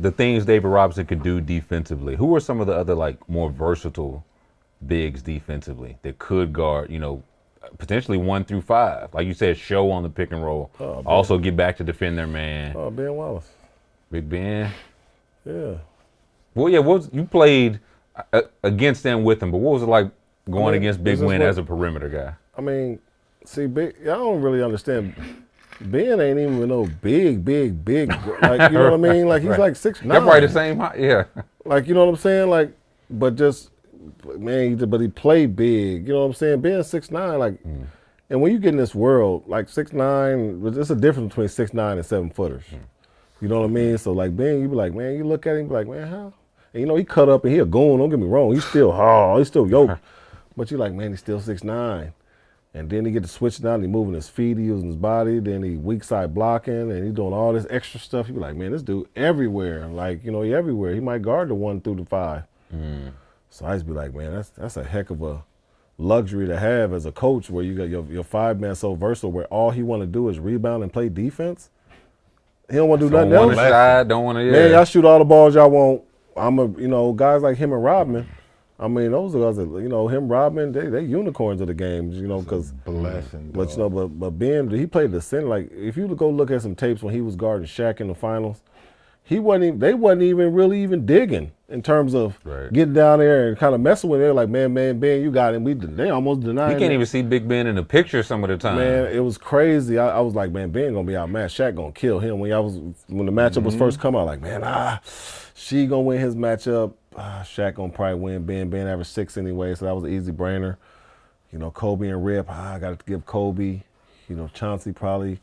the things David Robinson could do defensively, who are some of the other like more versatile bigs defensively that could guard, potentially 1 through 5? Like you said, show on the pick and roll. Also get back to defend their man. Ben Wallace. Big Ben. Yeah. Well, yeah, you played against them with him, but what was it like going against Big Ben as a perimeter guy? I mean, see, I don't really understand. Ben ain't even no big. Like, you know what I mean? Like, he's like 6'9". They're probably the same height, yeah. Like, you know what I'm saying? Like, but he played big. You know what I'm saying? Ben's 6'9", like, and when you get in this world, like 6'9", there's a difference between 6'9" and 7-footers. You know what I mean? So, like, Ben, you be like, man, you look at him, you be like, man, how? And, he cut up and he a goon, don't get me wrong. He's still yoked. But you like, man, he's still 6'9". And then he get to switch down, he moving his feet, he using his body, then he weak side blocking, and he doing all this extra stuff. You be like, man, this dude everywhere. Like, he everywhere. He might guard the 1 through the 5. So I just be like, man, that's a heck of a luxury to have as a coach, where you got your 5-man so versatile, where all he want to do is rebound and play defense. He don't want to do nothing else. Don't want to. Man, y'all shoot all the balls y'all want. Guys like him and Rodman. I mean, those are guys that, him, Rodman, they unicorns of the games, because blessing. But but Ben, he played the center. Like, if you go look at some tapes when he was guarding Shaq in the finals, they wasn't even really digging in terms of getting down there and kind of messing with it. Like, man, Ben, you got him. They almost denied him. You can't even see Big Ben in the picture some of the time. Man, it was crazy. I was like, man, Ben gonna be outmatched. Shaq gonna kill him. When the matchup was first coming out, like, man, she gonna win his matchup. Shaq gonna probably win. Ben averaged 6 anyway, so that was an easy brainer. Kobe and Rip, I got to give Kobe. Chauncey probably.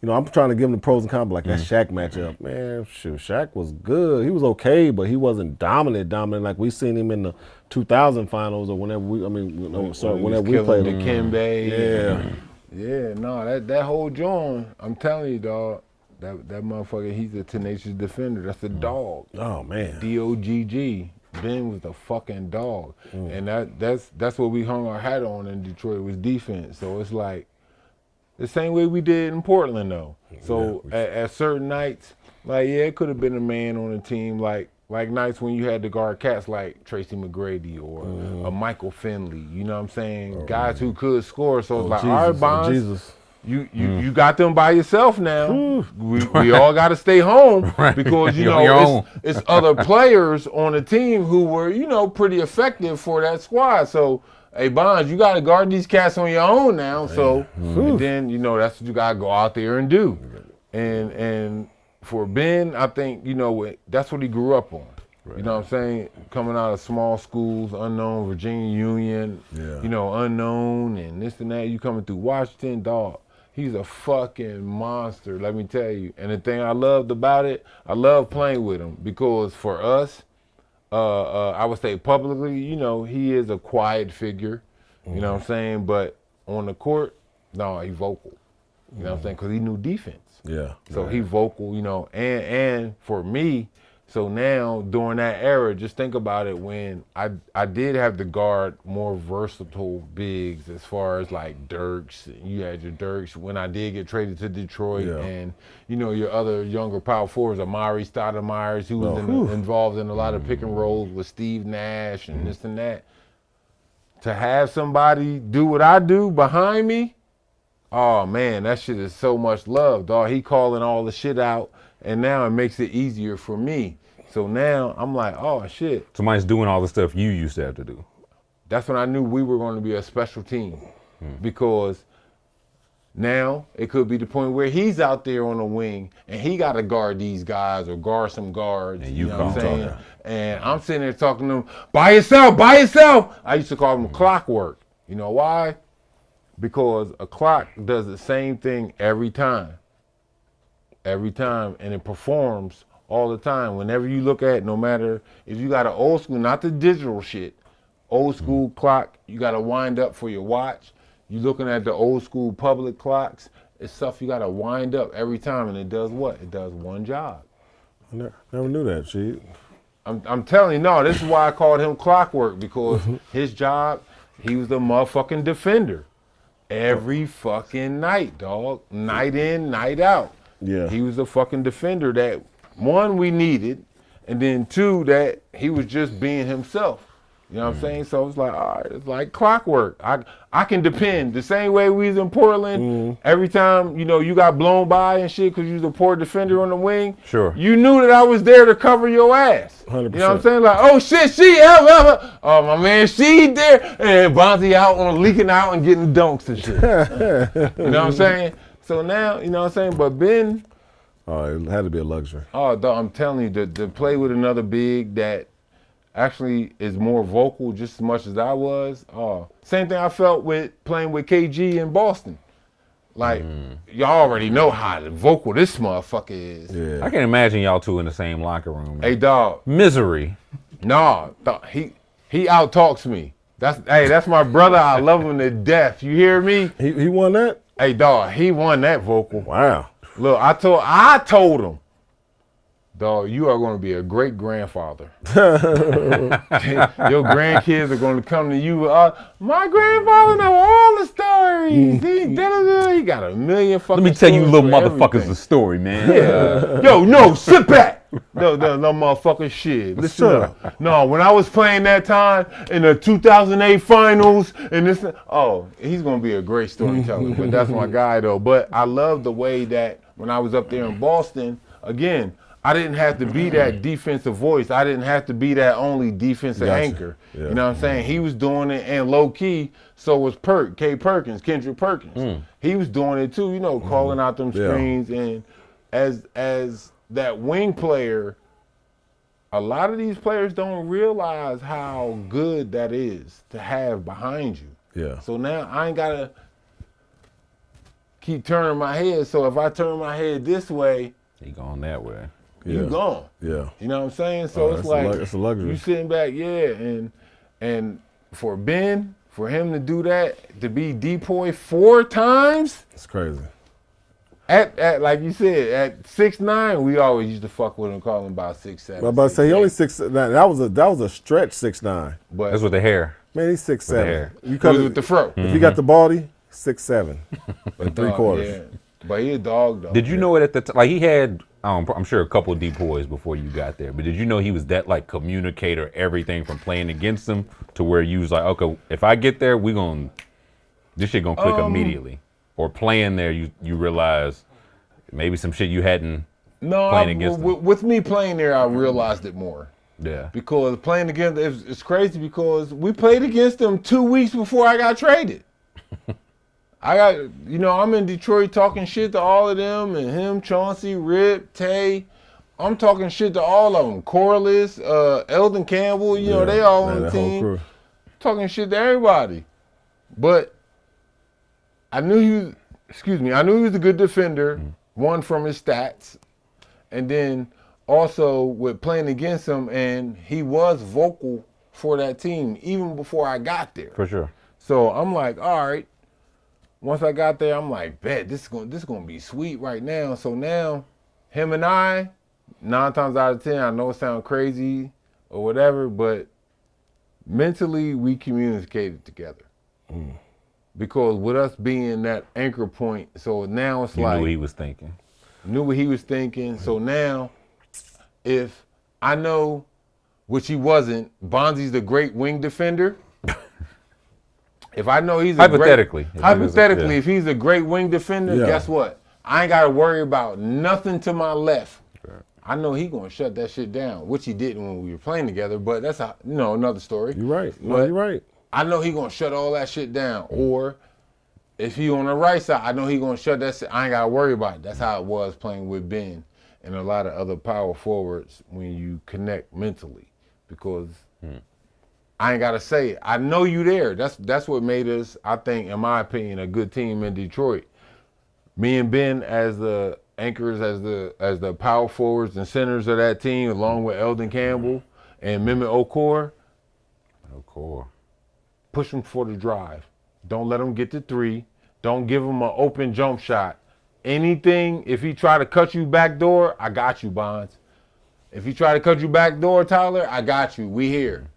I'm trying to give him the pros and cons, but like that Shaq matchup, man, shoot, Shaq was good. He was okay, but he wasn't dominant like we seen him in the 2000 finals or whenever we played him. Dikembe. Yeah, no, that whole joint, I'm telling you, dog, that motherfucker, he's a tenacious defender. That's a dog. Oh, man. D-O-G-G. Ben was the fucking dog. And that's what we hung our hat on in Detroit, was defense. So it's like, the same way we did in Portland, though. So at certain nights, like, it could have been a man on the team, like nights when you had to guard cats like Tracy McGrady or a Michael Finley, you know what I'm saying? Guys who could score. So it's like, Jesus, all right, Bonds, you got them by yourself now. We all got to stay home because, it's other players on the team who were, pretty effective for that squad. So, hey, Bonds, you got to guard these cats on your own now. So, and then, that's what you got to go out there and do. And for Ben, I think, that's what he grew up on. You know what I'm saying? Coming out of small schools, unknown, Virginia Union, unknown, and this and that. You coming through Washington, dog. He's a fucking monster, let me tell you. And the thing I loved about it, I love playing with him because for us, I would say publicly, he is a quiet figure, you know what I'm saying? But on the court, no, he vocal, you know what I'm saying? Because he knew defense. Yeah. So he vocal, and for me, so now during that era, just think about it, when I did have to guard more versatile bigs as far as like Dirks. You had your Dirks when I did get traded to Detroit, and your other younger power forwards, Amari Stoudemire, who was involved in a lot of pick and rolls with Steve Nash and this and that. To have somebody do what I do behind me, oh man, that shit is so much love, dog. He calling all the shit out, and now it makes it easier for me. So now I'm like, oh shit. Somebody's doing all the stuff you used to have to do. That's when I knew we were going to be a special team, because now it could be the point where he's out there on the wing and he got to guard these guys or guard some guards. And you know what I'm saying? And I'm sitting there talking to him, by yourself. I used to call him Clockwork. You know why? Because a clock does the same thing every time, and it performs all the time. Whenever you look at it, no matter if you got an old school, not the digital shit, old school clock, you got to wind up for your watch. You looking at the old school public clocks, it's stuff you got to wind up every time, and it does what? It does one job. I never knew that, Chief. I'm telling you, no, this is why I called him Clockwork, because his job, he was the motherfucking defender. Every fucking night, dog. Night in, night out. Yeah. He was the fucking defender that, one, we needed, and then 2, that he was just being himself. You know what I'm saying? So it's like, all right, it's like clockwork. I can depend. The same way we was in Portland, every time, you know, you got blown by and shit because you was a poor defender on the wing. Sure. You knew that I was there to cover your ass. 100%. You know what I'm saying? Like, oh shit, oh my man, she there. And Bonzi out on leaking out and getting dunks and shit. You know what I'm saying? So now, you know what I'm saying? But Ben. Oh, it had to be a luxury. Oh, dog, I'm telling you, to play with another big that actually is more vocal just as much as I was. Same thing I felt with playing with KG in Boston. Like, y'all already know how vocal this motherfucker is. Yeah. I can imagine y'all two in the same locker room. Hey, dog. Misery. Nah, he out-talks me. That's my brother. I love him to death. You hear me? He won that? Hey, dog, he won that vocal. Wow. Look, I told him, dog, you are going to be a great grandfather. Your grandkids are going to come to you. My grandfather know all the stories. He got a million fucking. Let me tell you, little motherfuckers, everything. the story, man. Yeah. Yo, no, sit back. No, motherfucking shit. Listen up. No, when I was playing that time in the 2008 finals, and this, he's gonna be a great storyteller. But that's my guy though. But I love the way that when I was up there in Boston, again, I didn't have to be that defensive voice. I didn't have to be that only defensive anchor. Yeah. You know what I'm saying? He was doing it, and low key, so was Kendrick Perkins. He was doing it too, you know, calling out them screens. And as that wing player, a lot of these players don't realize how good that is to have behind you. Yeah. So now I ain't gotta keep turning my head. So if I turn my head this way, He going that way. you gone. Yeah. You know what I'm saying? So it's like it's a luxury. you sitting back, and for Ben, for him to do that, to be depoy 4 times. It's crazy. At like you said, at 6'9", we always used to fuck with him, call him about 6'7". I'm about to say he only 6'9". That was a stretch 6'9". But That's with the hair. Man, he's 6'7". You it cut was it with the fro. If you got the baldy, 6'7", and 3/4. Yeah. But he a dog though. Did you know it at the time? Like he had, I'm sure a couple of depoys before you got there. But did you know he was that like communicator, everything from playing against them to where you was like, okay, if I get there, this shit gonna click immediately. Or playing there, you realize maybe some shit you hadn't playing against them. With me playing there, I realized it more. Yeah. Because playing against it's crazy because we played against them 2 weeks before I got traded. I'm in Detroit talking shit to all of them, and him, Chauncey, Rip, Tay. I'm talking shit to all of them. Corliss, Eldon Campbell, they all on the team. Talking shit to everybody. But I knew he was a good defender, one from his stats. And then also with playing against him, and he was vocal for that team even before I got there. For sure. So I'm like, all right. Once I got there, I'm like, bet this is gonna be sweet right now. So now, him and I, 9 times out of 10, I know it sounds crazy or whatever, but mentally we communicated together. Because with us being that anchor point, so now it's You like knew what he was thinking. Knew what he was thinking. So now, if I know, which he wasn't, Bonzi's the great wing defender. If I know he's hypothetically, if he's a great wing defender, guess what? I ain't got to worry about nothing to my left. Sure. I know he gonna shut that shit down, which he didn't when we were playing together. But that's another story. You're right. You're right. I know he gonna shut all that shit down. Or if he on the right side, I know he gonna shut that shit. I ain't gotta worry about it. That's how it was playing with Ben and a lot of other power forwards when you connect mentally, because. I ain't gotta say it. I know you there. That's what made us, I think, in my opinion, a good team in Detroit. Me and Ben as the anchors, as the power forwards and centers of that team, along with Eldon Campbell and Mehmet Okor. Push them for the drive. Don't let them get to 3. Don't give him an open jump shot. Anything, if he try to cut you back door, I got you, Bonds. If he try to cut you back door, Tyler, I got you. We here.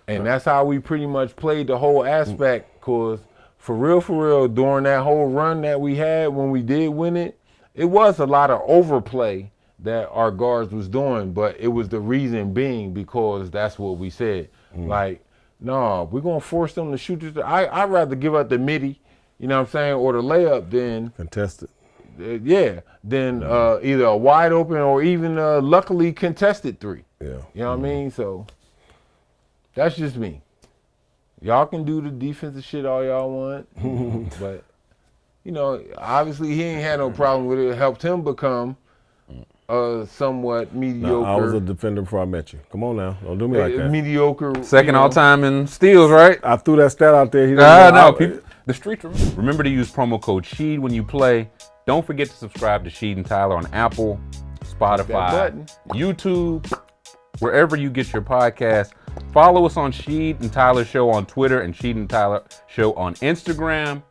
And that's how we pretty much played the whole aspect, because for real, during that whole run that we had when we did win it, it was a lot of overplay that our guards was doing, but it was the reason being because that's what we said. Like, no, we're gonna force them to shoot this. I'd rather give up the midi, you know what I'm saying, or the layup than Contested. than either a wide open or even luckily contested three. Yeah. You know what I mean? So that's just me. Y'all can do the defensive shit all y'all want, but you know, obviously he ain't had no problem with it. It helped him become somewhat mediocre. No, I was a defender before I met you. Come on now, don't do me like that. Mediocre. Second all time in steals, right? I threw that stat out there. He No, people, the streets. Remember to use promo code Sheed when you play. Don't forget to subscribe to Sheed and Tyler on Apple, Spotify, YouTube, wherever you get your podcast. Follow us on Sheed and Tyler Show on Twitter and Sheed and Tyler Show on Instagram.